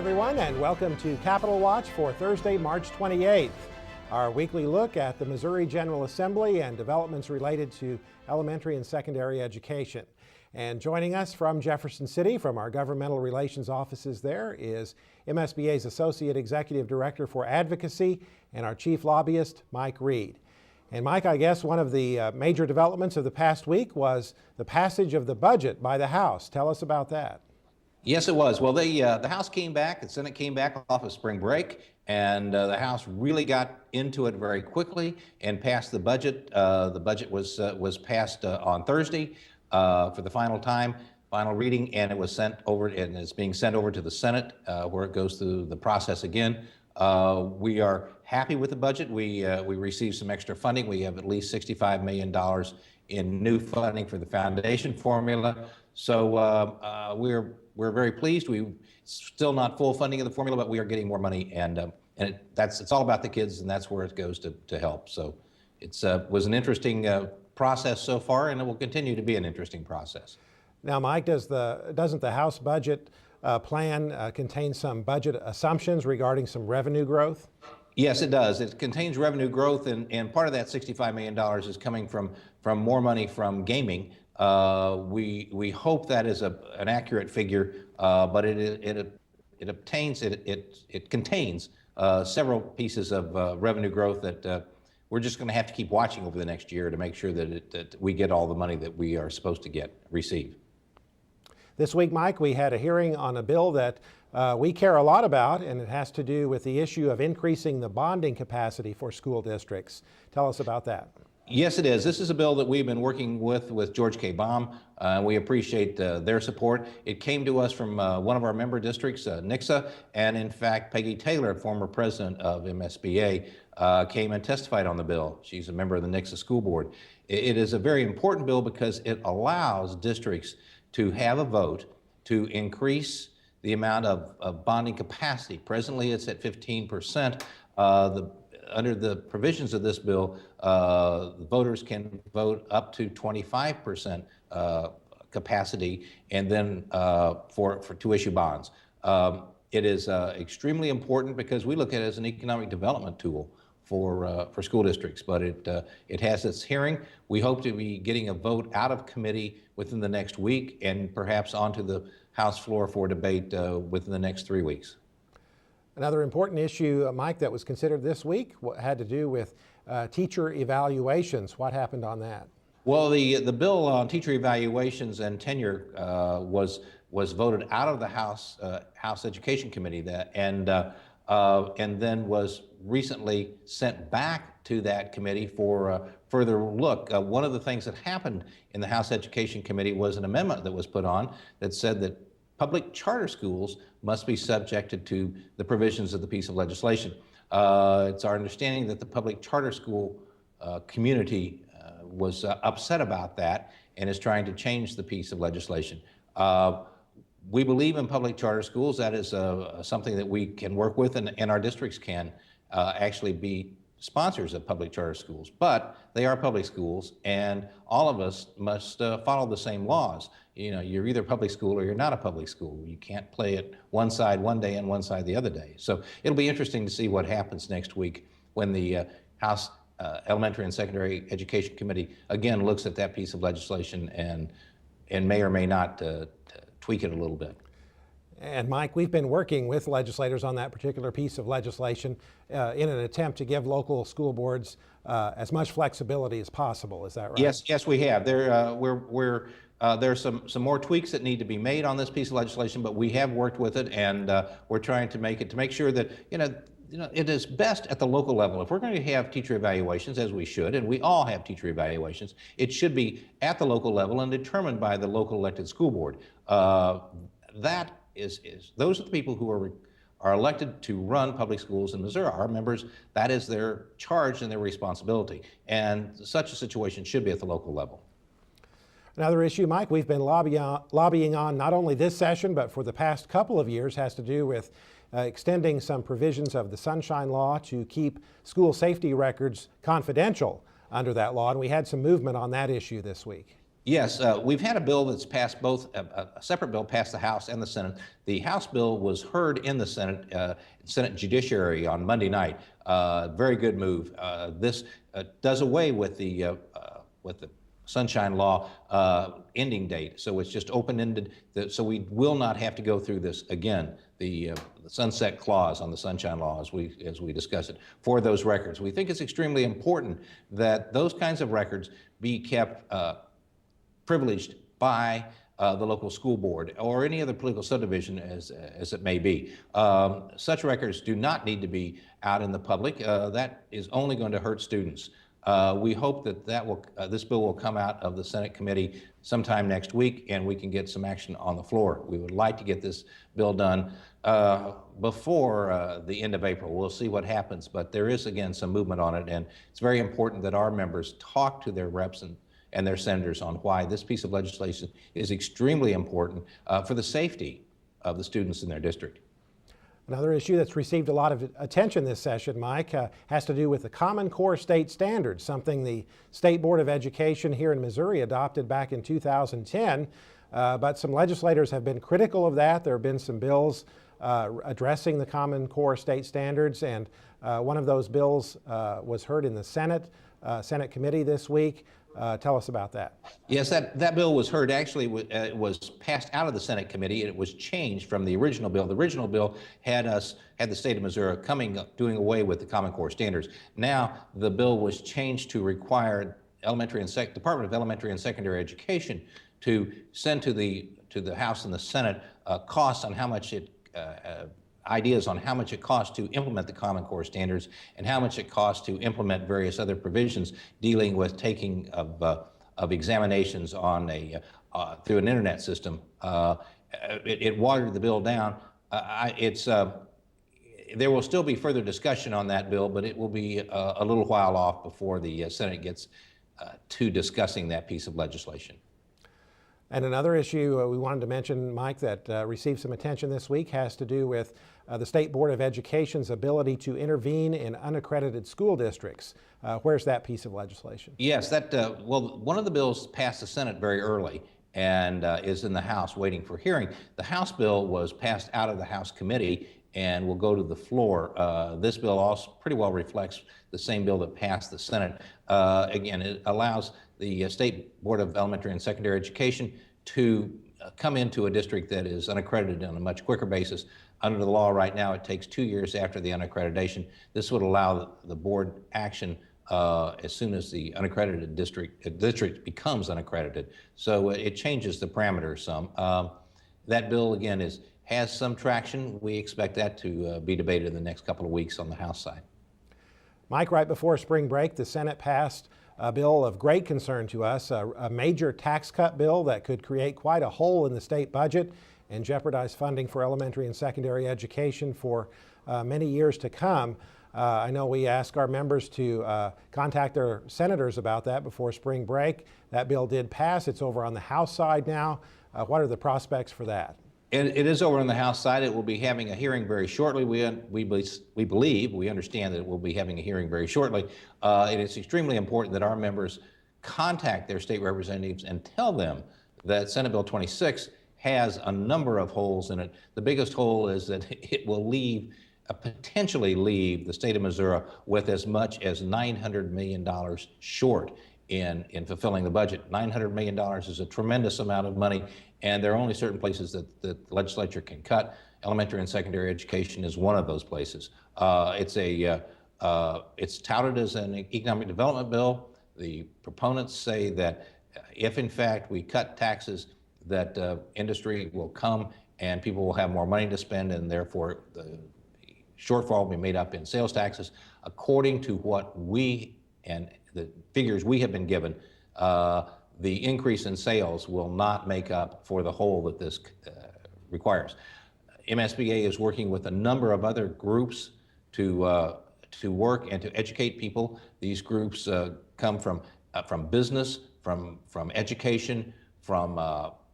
everyone, and welcome to Capitol Watch for Thursday, March 28th. Our weekly look at the Missouri General Assembly and developments related to elementary and secondary education. And joining us from Jefferson City, from our governmental relations offices there, is MSBA's Associate Executive Director for Advocacy and our Chief Lobbyist, Mike Reed. And Mike, I guess one of the major developments of the past week was the passage of the budget by the House. Tell us about that. Yes, it was. Well, the House came back, the Senate came back off of spring break, and the House really got into it very quickly and passed the budget. The budget was passed on Thursday for the final reading, and it was sent over, and it's being sent over to the Senate, where it goes through the process again. We are happy with the budget. We received some extra funding. We have at least $65 million in new funding for the foundation formula. So we're very pleased. It's still not full funding of the formula, but we are getting more money, and it's all about the kids, and that's where it goes to help. So it's was an interesting process so far, and it will continue to be an interesting process. Now, Mike, doesn't the House budget plan contain some budget assumptions regarding some revenue growth? Yes, it does. It contains revenue growth, and part of that $65 million is coming from more money from gaming. We hope that is an accurate figure, but it contains several pieces of revenue growth that we're just going to have to keep watching over the next year to make sure that we get all the money that we are supposed to receive. This week, Mike, we had a hearing on a bill that we care a lot about, and it has to do with the issue of increasing the bonding capacity for school districts. Tell us about that. Yes, it is. This is a bill that we've been working with George K. Baum. We appreciate their support. It came to us from one of our member districts, Nixa, and in fact, Peggy Taylor, former president of MSBA, came and testified on the bill. She's a member of the Nixa School Board. It is a very important bill because it allows districts to have a vote to increase the amount of bonding capacity. Presently, it's at 15%. Under the provisions of this bill, voters can vote up to 25% capacity, and then to issue bonds. It is extremely important because we look at it as an economic development tool for school districts. But it has its hearing. We hope to be getting a vote out of committee within the next week, and perhaps onto the House floor for debate within the next 3 weeks. Another important issue, Mike, that was considered this week had to do with teacher evaluations. What happened on that? Well, the bill on teacher evaluations and tenure was voted out of the House Education Committee, and then was recently sent back to that committee for further look. One of the things that happened in the House Education Committee was an amendment that was put on that said that public charter schools must be subjected to the provisions of the piece of legislation. It's our understanding that the public charter school community was upset about that and is trying to change the piece of legislation. We believe in public charter schools. That is something that we can work with, and our districts can actually be sponsors of public charter schools. But they are public schools, and all of us must follow the same laws. You know, you're either public school or you're not a public school. You can't play it one side one day and one side the other day. So it'll be interesting to see what happens next week when the House Elementary and Secondary Education Committee again looks at that piece of legislation and may or may not tweak it a little bit. And Mike, we've been working with legislators on that particular piece of legislation in an attempt to give local school boards as much flexibility as possible. Is that right? Yes, we have. There's some more tweaks that need to be made on this piece of legislation, but we have worked with it, and we're trying to make sure that it is best at the local level. If we're going to have teacher evaluations, as we should, and we all have teacher evaluations, it should be at the local level and determined by the local elected school board. Those are the people who are elected to run public schools in Missouri. Our members, that is their charge and their responsibility. And such a situation should be at the local level. Another issue, Mike, we've been lobbying on not only this session, but for the past couple of years, has to do with extending some provisions of the Sunshine Law to keep school safety records confidential under that law. And we had some movement on that issue this week. Yes, we've had a bill that's passed both, a separate bill passed the House and the Senate. The House bill was heard in the Senate Judiciary on Monday night. Very good move. This does away with the Sunshine Law ending date, so it's just open-ended. So we will not have to go through this again. The sunset clause on the Sunshine Law, as we discuss it, for those records. We think it's extremely important that those kinds of records be kept privileged by the local school board or any other political subdivision as it may be. Such records do not need to be out in the public. That is only going to hurt students. We hope that this bill will come out of the Senate committee sometime next week and we can get some action on the floor. We would like to get this bill done before the end of April. We'll see what happens, but there is again some movement on it, and it's very important that our members talk to their reps and their senators on why this piece of legislation is extremely important for the safety of the students in their district. Another issue that's received a lot of attention this session, Mike, has to do with the Common Core state standards, something the State Board of Education here in Missouri adopted back in 2010. But some legislators have been critical of that. There have been some bills addressing the Common Core state standards, and one of those bills was heard in the Senate committee this week. Tell us about that. Yes, that bill was heard. Actually, it was passed out of the Senate committee, and it was changed from the original bill. The original bill had the state of Missouri doing away with the Common Core standards. Now, the bill was changed to require Department of Elementary and Secondary Education to send to the House and the Senate costs on how much ideas on how much it costs to implement the Common Core standards and how much it costs to implement various other provisions dealing with taking of examinations on through an internet system. It watered the bill down. There will still be further discussion on that bill, but it will be a little while off before the Senate gets to discussing that piece of legislation. And another issue we wanted to mention, Mike, that received some attention this week has to do with the State Board of Education's ability to intervene in unaccredited school districts. Where's that piece of legislation? Yes, well, one of the bills passed the Senate very early and is in the House waiting for hearing. The House bill was passed out of the House committee and will go to the floor. This bill also pretty well reflects the same bill that passed the Senate. Again, it allows the State Board of Elementary and Secondary Education to come into a district that is unaccredited on a much quicker basis. Under the law right now, it takes 2 years after the unaccreditation. This would allow the board action as soon as the unaccredited district becomes unaccredited. So it changes the parameters some. That bill, again, has some traction. We expect that to be debated in the next couple of weeks on the House side. Mike, right before spring break, the Senate passed a bill of great concern to us, a major tax cut bill that could create quite a hole in the state budget and jeopardize funding for elementary and secondary education for many years to come. I know we ask our members to contact their senators about that before spring break. That bill did pass. It's over on the House side now. What are the prospects for that? It is over on the House side. It will be having a hearing very shortly. We understand that it will be having a hearing very shortly. It is extremely important that our members contact their state representatives and tell them that Senate Bill 26 has a number of holes in it. The biggest hole is that it will potentially leave the state of Missouri with as much as $900 million short in fulfilling the budget. $900 million is a tremendous amount of money, and there are only certain places that the legislature can cut. Elementary and secondary education is one of those places. It's touted as an economic development bill. The proponents say that if in fact we cut taxes, that industry will come and people will have more money to spend, and therefore the shortfall will be made up in sales taxes. According to what and the figures we have been given, the increase in sales will not make up for the hole that this requires. MSBA is working with a number of other groups to work and to educate people. These groups come from business, from education, from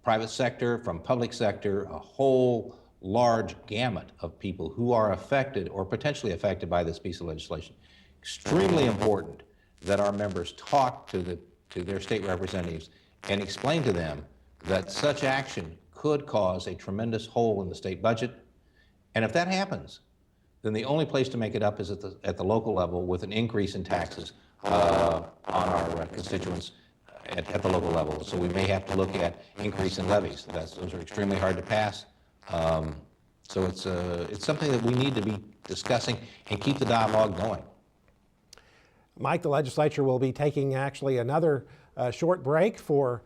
private sector, from public sector, a whole large gamut of people who are affected or potentially affected by this piece of legislation. Extremely important that our members talk to their state representatives and explain to them that such action could cause a tremendous hole in the state budget. And if that happens, then the only place to make it up is at the local level with an increase in taxes on our constituents at the local level. So we may have to look at increase in levies. Those are extremely hard to pass. So it's something that we need to be discussing and keep the dialogue going. Mike, the legislature will be taking actually another short break for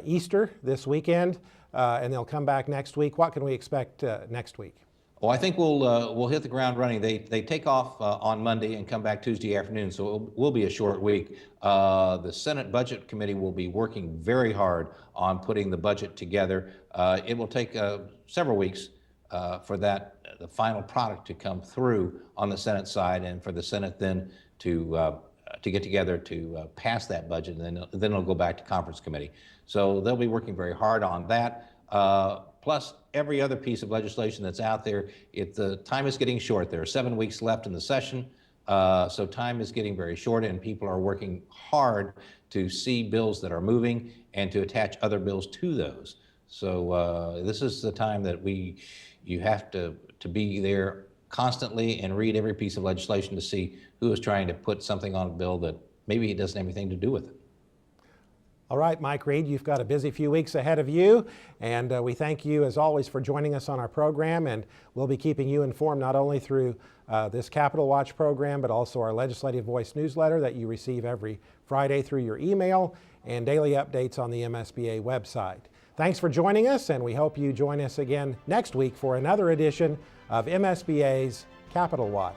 Easter this weekend, and they'll come back next week. What can we expect next week? Well, I think we'll hit the ground running. They take off on Monday and come back Tuesday afternoon, so it will be a short week. The Senate Budget Committee will be working very hard on putting the budget together. It will take several weeks for the final product to come through on the Senate side, and for the Senate then to get together to pass that budget, and then it'll go back to conference committee. So they'll be working very hard on that. Plus every other piece of legislation that's out there. The time is getting short. There are 7 weeks left in the session, so time is getting very short, and people are working hard to see bills that are moving and to attach other bills to those. So this is the time that you have to be there constantly and read every piece of legislation to see who is trying to put something on a bill that maybe it doesn't have anything to do with it. All right, Mike Reed, you've got a busy few weeks ahead of you, and we thank you as always for joining us on our program, and we'll be keeping you informed not only through this Capitol Watch program, but also our Legislative Voice newsletter that you receive every Friday through your email, and daily updates on the MSBA website. Thanks for joining us, and we hope you join us again next week for another edition of MSBA's Capitol Watch.